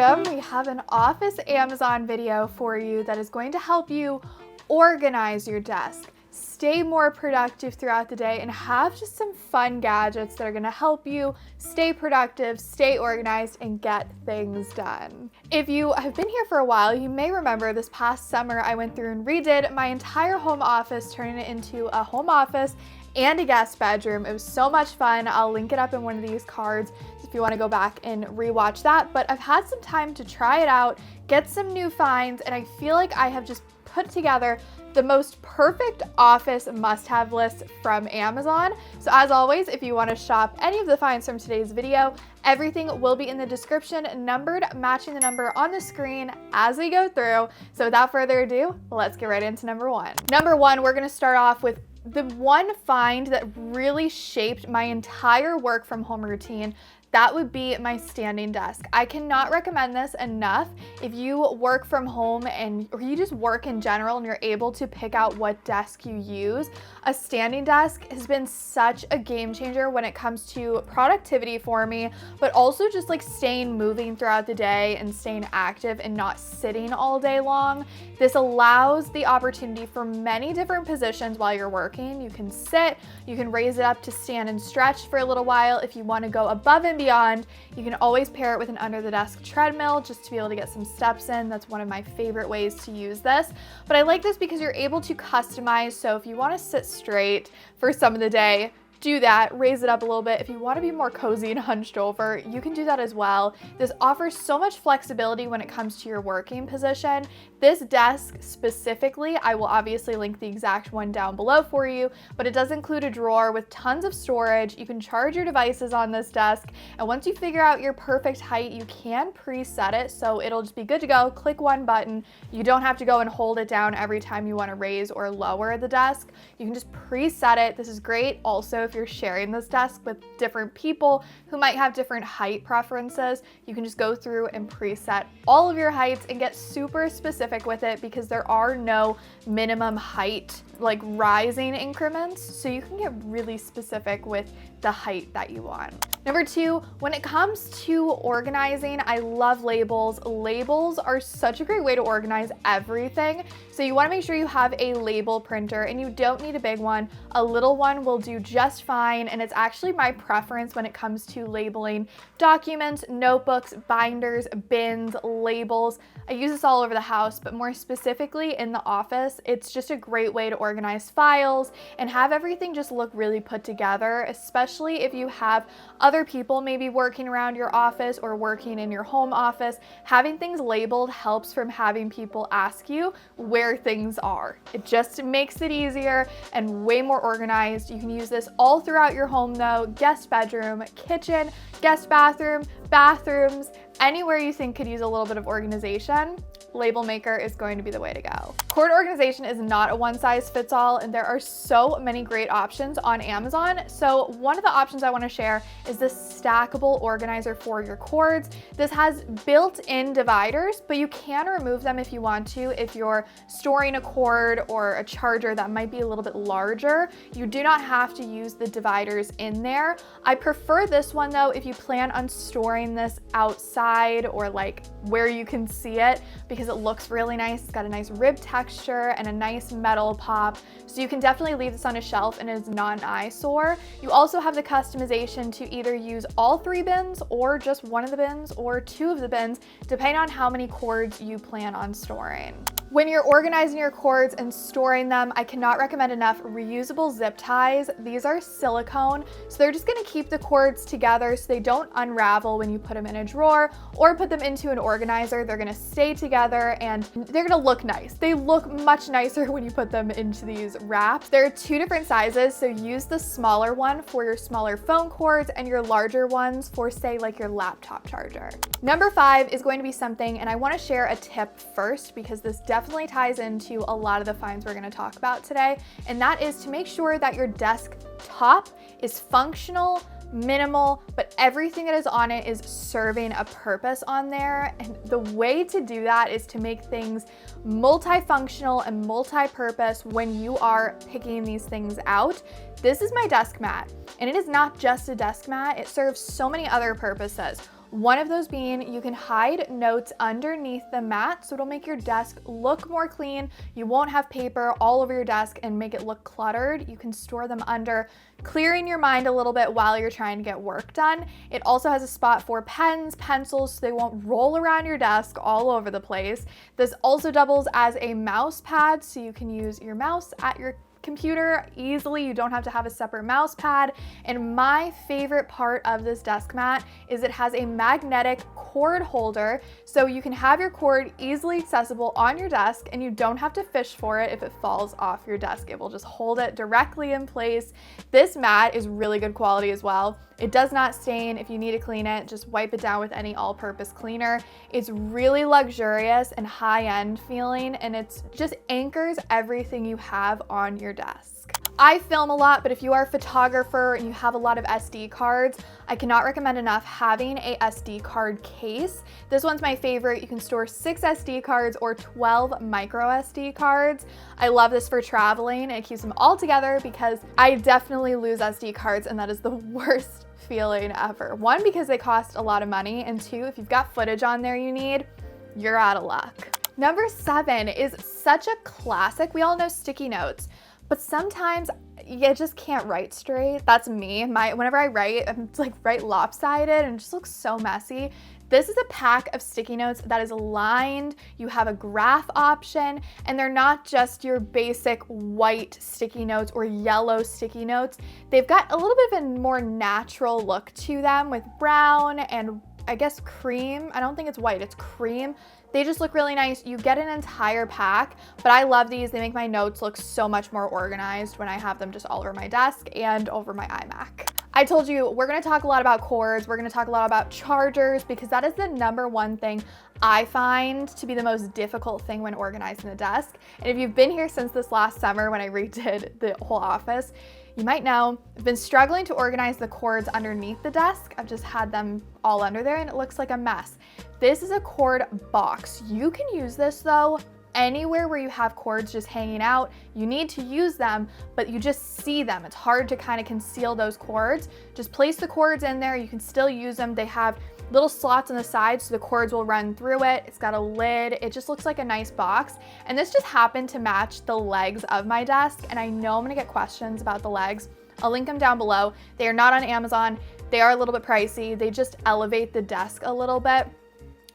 Welcome! We have an office Amazon video for you that is going to help you organize your desk, stay more productive throughout the day, and have just some fun gadgets that are going to help you stay productive, stay organized, and get things done. If you have been here for a while, you may remember this past summer I went through and redid my entire home office, turning it into a home office and a guest bedroom. It was so much fun. I'll link it up in one of these cards if you want to go back and rewatch that. But I've had some time to try it out, get some new finds, and I feel like I have just put together the most perfect office must-have list from Amazon. So as always, if you want to shop any of the finds from today's video, everything will be in the description, numbered, matching the number on the screen as we go through. So without further ado, let's get right into number one. Number one, we're going to start off with the one find that really shaped my entire work from home routine. That would be my standing desk. I cannot recommend this enough. If you work from home or you just work in general and you're able to pick out what desk you use, a standing desk has been such a game changer when it comes to productivity for me, but also just like staying moving throughout the day and staying active and not sitting all day long. This allows the opportunity for many different positions while you're working. You can sit, you can raise it up to stand and stretch for a little while. If you want to go above and beyond, you can always pair it with an under the desk treadmill just to be able to get some steps in. That's one of my favorite ways to use this. But I like this because you're able to customize. So if you want to sit straight for some of the day, do that, raise it up a little bit. If you want to be more cozy and hunched over, you can do that as well. This offers so much flexibility when it comes to your working position. This desk specifically, I will obviously link the exact one down below for you, but it does include a drawer with tons of storage. You can charge your devices on this desk, and once you figure out your perfect height, you can preset it, so it'll just be good to go. Click one button. You don't have to go and hold it down every time you want to raise or lower the desk. You can just preset it. This is great also if you're sharing this desk with different people who might have different height preferences. You can just go through and preset all of your heights and get super specific with it because there are no minimum height like rising increments, so you can get really specific with the height that you want. Number two, when it comes to organizing, I love labels. Labels are such a great way to organize everything. So you want to make sure you have a label printer, and you don't need a big one. A little one will do just fine, and it's actually my preference when it comes to labeling documents, notebooks, binders, bins, labels. I use this all over the house, but more specifically in the office, it's just a great way to organize files and have everything just look really put together, especially if you have other people maybe working around your office or working in your home office. Having things labeled helps from having people ask you where things are. It just makes it easier and way more organized. You can use this all throughout your home though: guest bedroom, kitchen, guest bathroom, bathrooms, anywhere you think could use a little bit of organization. Label maker is going to be the way to go. Cord organization is not a one size fits all, and there are so many great options on Amazon. So one of the options I want to share is this stackable organizer for your cords. This has built-in dividers, but you can remove them if you want to. If you're storing a cord or a charger that might be a little bit larger, you do not have to use the dividers in there. I prefer this one though if you plan on storing this outside or like where you can see it, because it looks really nice. It's got a nice rib texture and a nice metal pop. So you can definitely leave this on a shelf and it is not an eyesore. You also have the customization to either use all three bins or just one of the bins or two of the bins, depending on how many cords you plan on storing. When you're organizing your cords and storing them, I cannot recommend enough reusable zip ties. These are silicone, so they're just gonna keep the cords together so they don't unravel when you put them in a drawer or put them into an organizer. They're gonna stay together and they're gonna look nice. They look much nicer when you put them into these wraps. There are two different sizes, so use the smaller one for your smaller phone cords and your larger ones for, say, like your laptop charger. Number five is going to be something, and I wanna share a tip first because this definitely ties into a lot of the finds we're going to talk about today, and that is to make sure that your desk top is functional, minimal, but everything that is on it is serving a purpose on there. And the way to do that is to make things multifunctional and multi-purpose when you are picking these things out. This is my desk mat, and it is not just a desk mat. It serves so many other purposes. One of those being you can hide notes underneath the mat, so it'll make your desk look more clean. You won't have paper all over your desk and make it look cluttered. You can store them under, clearing your mind a little bit while you're trying to get work done. It also has a spot for pens, pencils, so they won't roll around your desk all over the place. This also doubles as a mouse pad, so you can use your mouse at your computer easily. You don't have to have a separate mouse pad. And my favorite part of this desk mat is it has a magnetic cord holder, so you can have your cord easily accessible on your desk and you don't have to fish for it if it falls off your desk. It will just hold it directly in place. This mat is really good quality as well. It does not stain. If you need to clean it, just wipe it down with any all-purpose cleaner. It's really luxurious and high-end feeling, and it's just anchors everything you have on your desk. I film a lot, but if you are a photographer and you have a lot of SD cards, I cannot recommend enough having a SD card case. This one's my favorite. You can store 6 SD cards or 12 micro SD cards. I love this for traveling, and it keeps them all together because I definitely lose SD cards, and that is the worst feeling ever. One, because they cost a lot of money, and 2, if you've got footage on there you need, you're out of luck. Number 7 is such a classic. We all know sticky notes, but sometimes you just can't write straight. That's me. Whenever I write, I'm like right lopsided and it just looks so messy. This is a pack of sticky notes that is lined. You have a graph option, and they're not just your basic white sticky notes or yellow sticky notes. They've got a little bit of a more natural look to them with brown and I guess cream. I don't think it's white, it's cream. They just look really nice. You get an entire pack, but I love these. They make my notes look so much more organized when I have them just all over my desk and over my iMac. I told you we're gonna talk a lot about cords. We're gonna talk a lot about chargers because that is the #1 thing I find to be the most difficult thing when organizing the desk. And if you've been here since this last summer when I redid the whole office, you might know I've been struggling to organize the cords underneath the desk. I've just had them all under there and it looks like a mess. This is a cord box. You can use this though anywhere where you have cords just hanging out. You need to use them, but you just see them. It's hard to kind of conceal those cords. Just place the cords in there. You can still use them. They have little slots on the side so the cords will run through it. It's got a lid. It just looks like a nice box. And this just happened to match the legs of my desk. And I know I'm gonna get questions about the legs. I'll link them down below. They are not on Amazon. They are a little bit pricey. They just elevate the desk a little bit.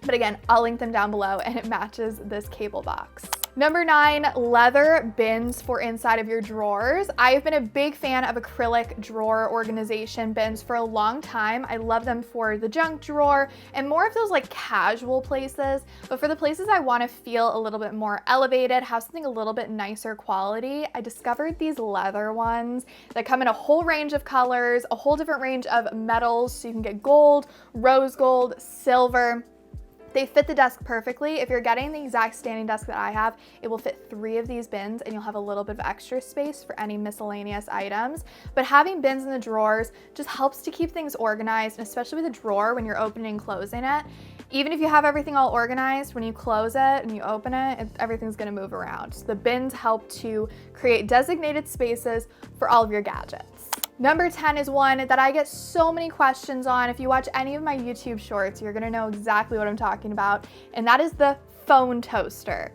But again, I'll link them down below and it matches this cable box. Number 9, leather bins for inside of your drawers. I've been a big fan of acrylic drawer organization bins for a long time. I love them for the junk drawer and more of those like casual places. But for the places I want to feel a little bit more elevated, have something a little bit nicer quality, I discovered these leather ones that come in a whole range of colors, a whole different range of metals. So you can get gold, rose gold, silver. They fit the desk perfectly. If you're getting the exact standing desk that I have, it will fit 3 of these bins and you'll have a little bit of extra space for any miscellaneous items. But having bins in the drawers just helps to keep things organized, and especially with a drawer when you're opening and closing it. Even if you have everything all organized, when you close it and you open it, everything's gonna move around. So the bins help to create designated spaces for all of your gadgets. Number 10 is one that I get so many questions on. If you watch any of my YouTube shorts, you're gonna know exactly what I'm talking about, and that is the phone toaster.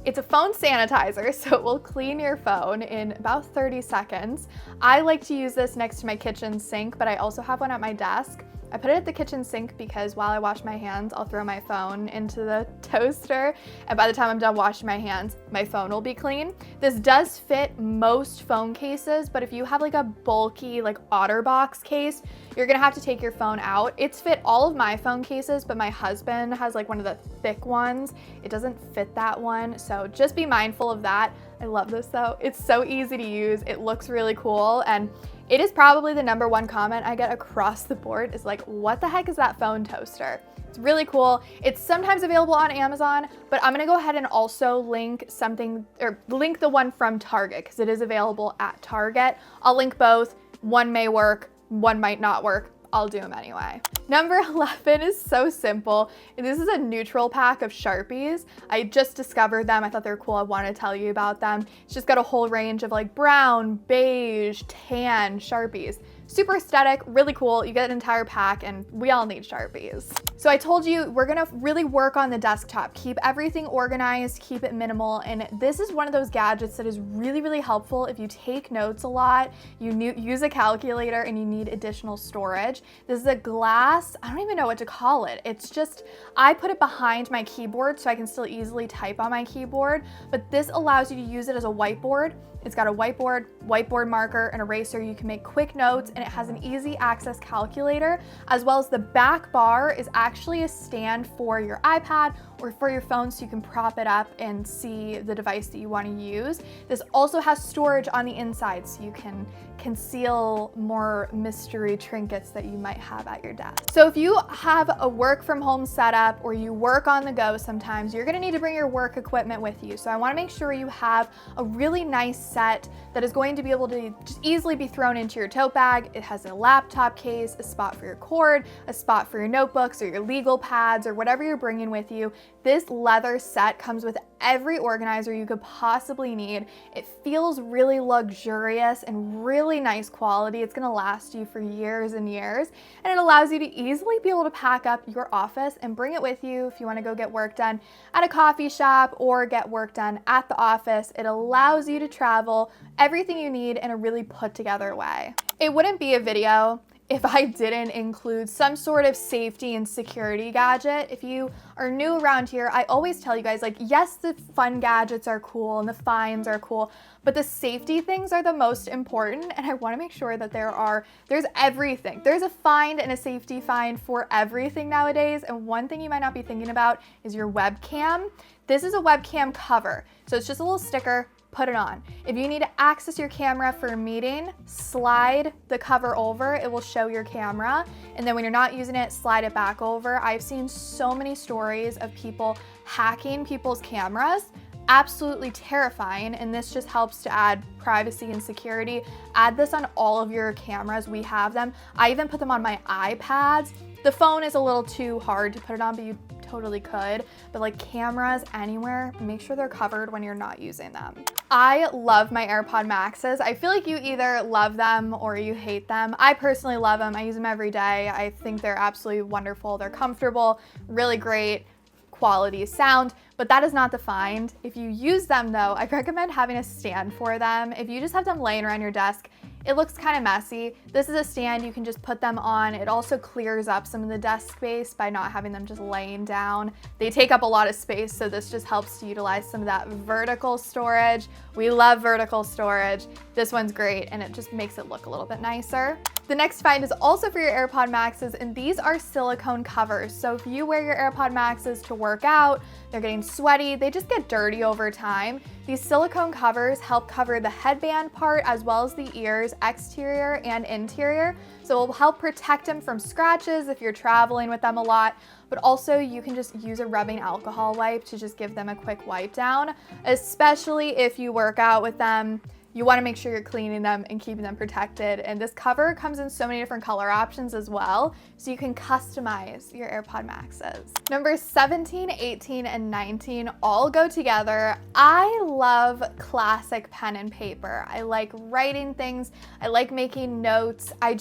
It's a phone sanitizer, so it will clean your phone in about 30 seconds. I like to use this next to my kitchen sink, but I also have one at my desk. I put it at the kitchen sink because while I wash my hands, I'll throw my phone into the toaster, and by the time I'm done washing my hands, my phone will be clean. This does fit most phone cases, but if you have like a bulky like OtterBox case, you're gonna have to take your phone out. It's fit all of my phone cases, but my husband has like one of the thick ones. It doesn't fit that one, so just be mindful of that. I love this though. It's so easy to use. It looks really cool, and it is probably the #1 comment I get across the board is like, what the heck is that phone toaster? It's really cool. It's sometimes available on Amazon, but I'm gonna go ahead and also link something, or link the one from Target, because it is available at Target. I'll link both. One may work, one might not work. I'll do them anyway. Number 11 is so simple. This is a neutral pack of Sharpies. I just discovered them. I thought they were cool. I wanted to tell you about them. It's just got a whole range of like brown, beige, tan Sharpies. super aesthetic, really cool. You get an entire pack, and we all need Sharpies. So I told you we're gonna really work on the desktop, keep everything organized, keep it minimal, and this is one of those gadgets that is really, really helpful if you take notes a lot, you use a calculator, and you need additional storage. This is a glass, I don't even know what to call it. It's just, I put it behind my keyboard so I can still easily type on my keyboard, but this allows you to use it as a whiteboard. It's got a whiteboard marker, an eraser. You can make quick notes, and it has an easy access calculator, as well as the back bar is actually a stand for your iPad or for your phone so you can prop it up and see the device that you want to use. This also has storage on the inside so you can conceal more mystery trinkets that you might have at your desk. So if you have a work from home setup or you work on the go sometimes, you're gonna need to bring your work equipment with you. So I wanna make sure you have a really nice set that is going to be able to just easily be thrown into your tote bag. It has a laptop case, a spot for your cord, a spot for your notebooks or your legal pads or whatever you're bringing with you. This leather set comes with every organizer you could possibly need. It feels really luxurious and really nice quality. It's gonna last you for years and years, and it allows you to easily be able to pack up your office and bring it with you if you wanna go get work done at a coffee shop or get work done at the office. It allows you to travel everything you need in a really put together way. It wouldn't be a video if I didn't include some sort of safety and security gadget. If you are new around here, I always tell you guys, like, yes, the fun gadgets are cool and the finds are cool, but the safety things are the most important, and I wanna make sure that there's everything. There's a find and a safety find for everything nowadays, and one thing you might not be thinking about is your webcam. This is a webcam cover, so it's just a little sticker. Put it on. If you need to access your camera for a meeting, slide the cover over, it will show your camera. And then when you're not using it, slide it back over. I've seen so many stories of people hacking people's cameras. Absolutely terrifying, and this just helps to add privacy and security. Add this on all of your cameras. We have them. I even put them on my iPads. The phone is a little too hard to put it on, but you totally could. But like cameras anywhere, make sure they're covered when you're not using them. I love my AirPod Maxes. I feel like you either love them or you hate them. I personally love them. I use them every day. I think they're absolutely wonderful. They're comfortable, really great quality sound, but that is not the find. If you use them though, I recommend having a stand for them. If you just have them laying around your desk, it looks kind of messy. This is a stand, you can just put them on. It also clears up some of the desk space by not having them just laying down. They take up a lot of space, so this just helps to utilize some of that vertical storage. We love vertical storage. This one's great, and it just makes it look a little bit nicer. The next find is also for your AirPod Maxes, and these are silicone covers. So if you wear your AirPod Maxes to work out, they're getting sweaty, they just get dirty over time. These silicone covers help cover the headband part as well as the ears, exterior and interior. So it will help protect them from scratches if you're traveling with them a lot, but also you can just use a rubbing alcohol wipe to just give them a quick wipe down, especially if you work out with them. You want to make sure you're cleaning them and keeping them protected. And this cover comes in so many different color options as well, so you can customize your AirPod Maxes. Numbers 17, 18, and 19 all go together. I love classic pen and paper. I like writing things. I like making notes. I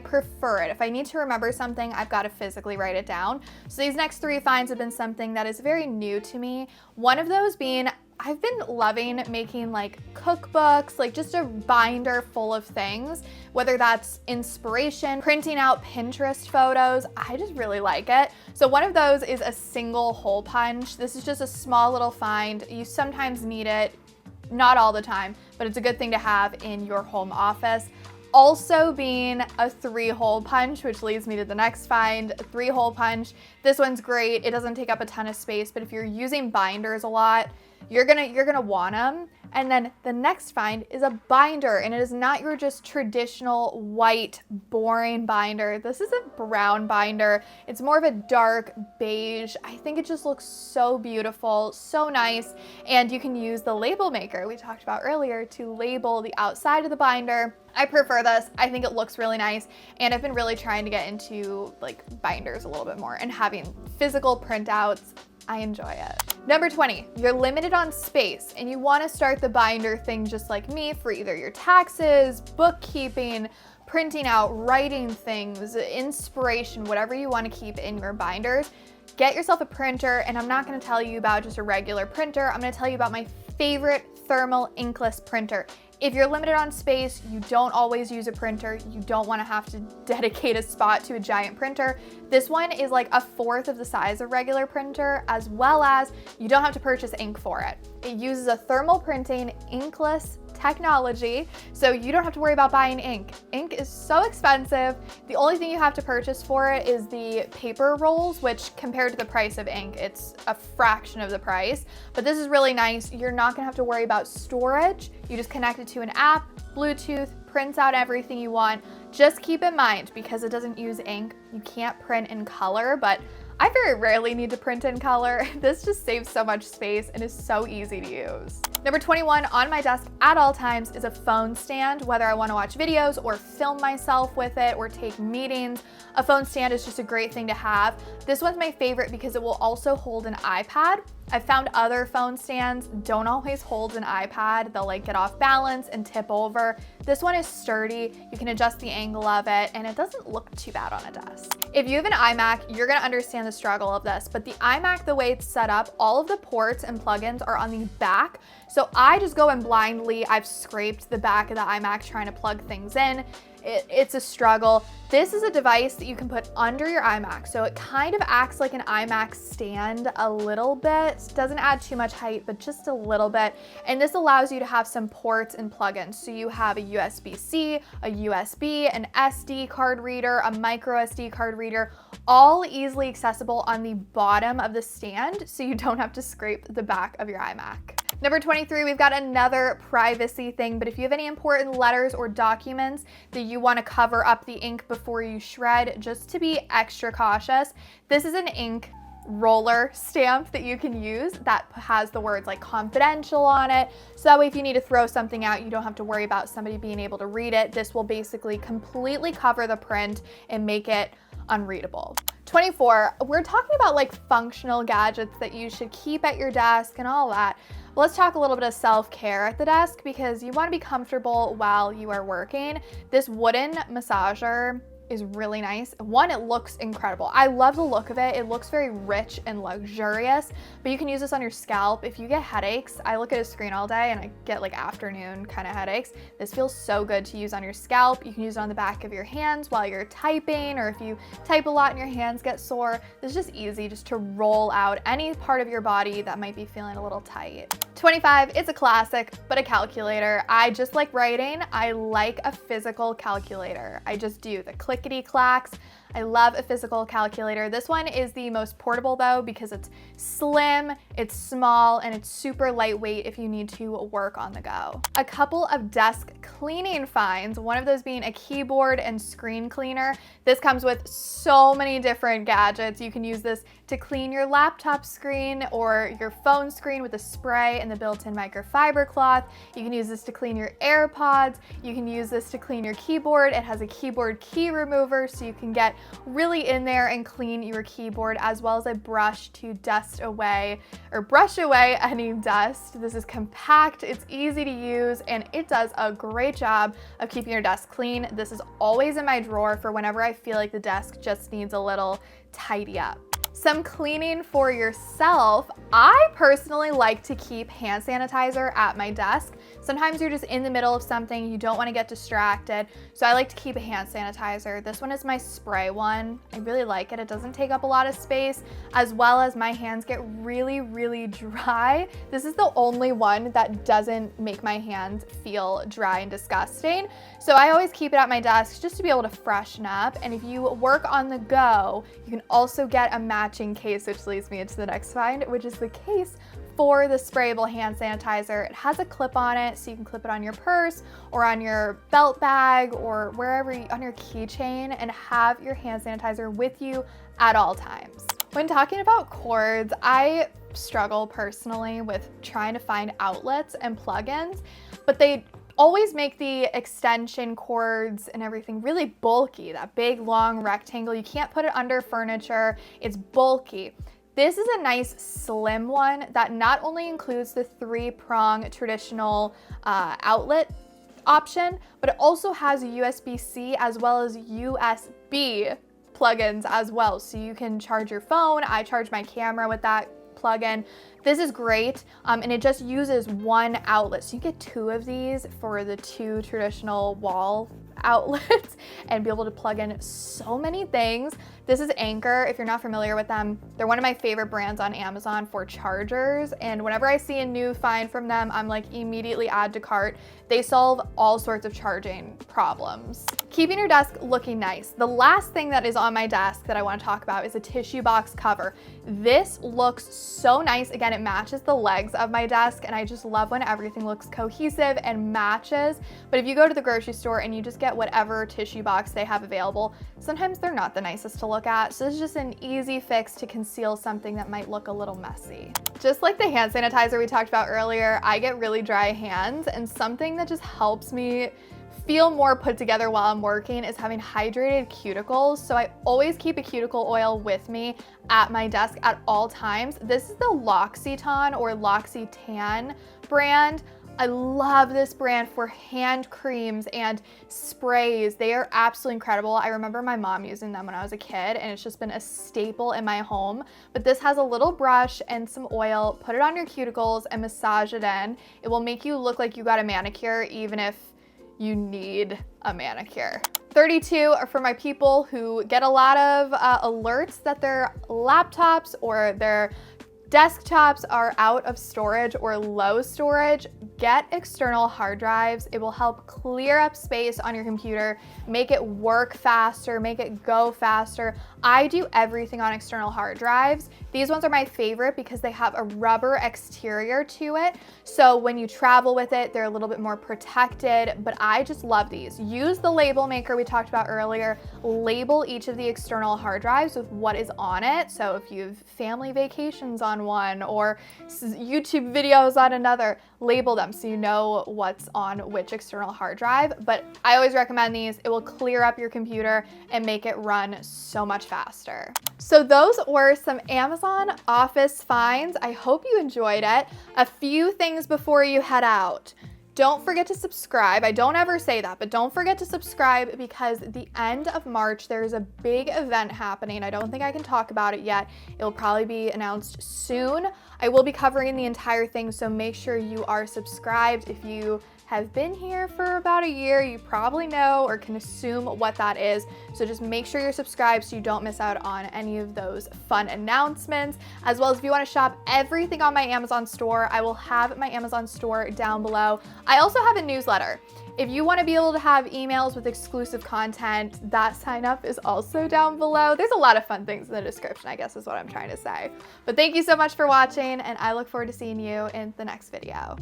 prefer it. If I need to remember something, I've got to physically write it down. So these next three finds have been something that is very new to me. One of those being, I've been loving making like cookbooks, like just a binder full of things, whether that's inspiration, printing out Pinterest photos. I just really like it. So one of those is a single hole punch. This is just a small little find. You sometimes need it, not all the time, but it's a good thing to have in your home office. Also being a 3-hole punch, which leads me to the next find, a 3-hole punch. This one's great. It doesn't take up a ton of space, but if you're using binders a lot, you're gonna want them. And then the next find is a binder, and it is not your just traditional white, boring binder. This is a brown binder. It's more of a dark beige. I think it just looks so beautiful, so nice. And you can use the label maker we talked about earlier to label the outside of the binder. I prefer this. I think it looks really nice, and I've been really trying to get into like binders a little bit more and having physical printouts. I enjoy it. Number 20, you're limited on space and you want to start the binder thing just like me for either your taxes, bookkeeping, printing out, writing things, inspiration, whatever you want to keep in your binders, get yourself a printer. And I'm not going to tell you about just a regular printer. I'm going to tell you about my favorite thermal inkless printer. If you're limited on space, you don't always use a printer, you don't want to have to dedicate a spot to a giant printer, this one is like 1/4 of the size of a regular printer, as well as you don't have to purchase ink for it. It uses a thermal printing inkless technology, so you don't have to worry about buying ink. Ink is so expensive. The only thing you have to purchase for it is the paper rolls, which compared to the price of ink, it's a fraction of the price. But this is really nice. You're not gonna have to worry about storage. You just connect it to an app, Bluetooth, prints out everything you want. Just keep in mind, because it doesn't use ink, you can't print in color, but I very rarely need to print in color. This just saves so much space and is so easy to use. Number 21 on my desk at all times is a phone stand. Whether I want to watch videos or film myself with it or take meetings, a phone stand is just a great thing to have. This one's my favorite because it will also hold an iPad. I've found other phone stands don't always hold an iPad. They'll like get off balance and tip over. This one is sturdy. You can adjust the angle of it and it doesn't look too bad on a desk. If you have an iMac, you're gonna understand the struggle of this, but the iMac, the way it's set up, all of the ports and plugins are on the back. So I just go in blindly. I've scraped the back of the iMac trying to plug things in. It's a struggle. This is a device that you can put under your iMac. So it kind of acts like an iMac stand a little bit. Doesn't add too much height, but just a little bit. And this allows you to have some ports and plugins. So you have a USB-C, a USB, an SD card reader, a micro SD card reader, all easily accessible on the bottom of the stand, so you don't have to scrape the back of your iMac. Number 23, we've got another privacy thing, but if you have any important letters or documents that you want to cover up the ink before you shred, just to be extra cautious, this is an ink roller stamp that you can use that has the words like confidential on it. So that way if you need to throw something out, you don't have to worry about somebody being able to read it. This will basically completely cover the print and make it unreadable. 24, we're talking about like functional gadgets that you should keep at your desk and all that. Well, let's talk a little bit of self-care at the desk because you want to be comfortable while you are working. This wooden massager is really nice. One, it looks incredible. I love the look of it. It looks very rich and luxurious, but you can use this on your scalp. If you get headaches, I look at a screen all day and I get like afternoon kind of headaches. This feels so good to use on your scalp. You can use it on the back of your hands while you're typing, or if you type a lot and your hands get sore, it's just easy just to roll out any part of your body that might be feeling a little tight. 25, it's a classic, but a calculator. I just like writing. I like a physical calculator. I just do. The clickety clacks. I love a physical calculator. This one is the most portable though because it's slim, it's small, and it's super lightweight if you need to work on the go. A couple of desk cleaning finds, one of those being a keyboard and screen cleaner. This comes with so many different gadgets. You can use this to clean your laptop screen or your phone screen with a spray and the built-in microfiber cloth. You can use this to clean your AirPods. You can use this to clean your keyboard. It has a keyboard key remover so you can get really in there and clean your keyboard, as well as a brush to dust away or brush away any dust. This is compact, it's easy to use, and it does a great job of keeping your desk clean. This is always in my drawer for whenever I feel like the desk just needs a little tidy up. Some cleaning for yourself. I personally like to keep hand sanitizer at my desk. Sometimes you're just in the middle of something, you don't want to get distracted, so I like to keep a hand sanitizer. This one is my spray one. I really like it. It doesn't take up a lot of space, as well as my hands get really, really dry. This is the only one that doesn't make my hands feel dry and disgusting. So I always keep it at my desk just to be able to freshen up. And if you work on the go, you can also get a matching case, which leads me into the next find, which is the case for the sprayable hand sanitizer. It has a clip on it, so you can clip it on your purse or on your belt bag or wherever on your keychain and have your hand sanitizer with you at all times. When talking about cords, I struggle personally with trying to find outlets and plugins, but they always make the extension cords and everything really bulky, that big long rectangle. You can't put it under furniture, it's bulky. This is a nice slim one that not only includes the 3-prong traditional outlet option, but it also has a USB-C as well as USB plugins as well. So you can charge your phone. I charge my camera with that plug-in. This is great, and it just uses one outlet. So you get 2 of these for the 2 traditional wall outlets and be able to plug in so many things. This is Anchor. If you're not familiar with them, they're one of my favorite brands on Amazon for chargers. And whenever I see a new find from them, I'm like immediately add to cart. They solve all sorts of charging problems. Keeping your desk looking nice. The last thing that is on my desk that I want to talk about is a tissue box cover. This looks so nice. Again, it matches the legs of my desk, and I just love when everything looks cohesive and matches. But if you go to the grocery store and you just get whatever tissue box they have available, sometimes they're not the nicest to look at. So this is just an easy fix to conceal something that might look a little messy. Just like the hand sanitizer we talked about earlier, I get really dry hands, and something that just helps me feel more put together while I'm working is having hydrated cuticles. So I always keep a cuticle oil with me at my desk at all times. This is the L'Occitane or L'Occitane brand. I love this brand for hand creams and sprays. They are absolutely incredible. I remember my mom using them when I was a kid, and it's just been a staple in my home. But this has a little brush and some oil. Put it on your cuticles and massage it in. It will make you look like you got a manicure even if you need a manicure. 32 are for my people who get a lot of alerts that their laptops or their desktops are out of storage or low storage. Get external hard drives. It will help clear up space on your computer, make it work faster, make it go faster. I do everything on external hard drives. These ones are my favorite because they have a rubber exterior to it. So when you travel with it, they're a little bit more protected, but I just love these. Use the label maker we talked about earlier. Label each of the external hard drives with what is on it. So if you have family vacations on one or YouTube videos on another, label them so you know what's on which external hard drive. But I always recommend these. It will clear up your computer and make it run so much faster. So those were some Amazon Office finds. I hope you enjoyed it. A few things before you head out. Don't forget to subscribe. I don't ever say that, but don't forget to subscribe because the end of March, there's a big event happening. I don't think I can talk about it yet. It will probably be announced soon. I will be covering the entire thing, so make sure you are subscribed. If you have been here for about a year, you probably know or can assume what that is. So just make sure you're subscribed so you don't miss out on any of those fun announcements. As well as if you want to shop everything on my Amazon store, I will have my Amazon store down below. I also have a newsletter. If you want to be able to have emails with exclusive content, that sign up is also down below. There's a lot of fun things in the description, I guess is what I'm trying to say. But thank you so much for watching, and I look forward to seeing you in the next video.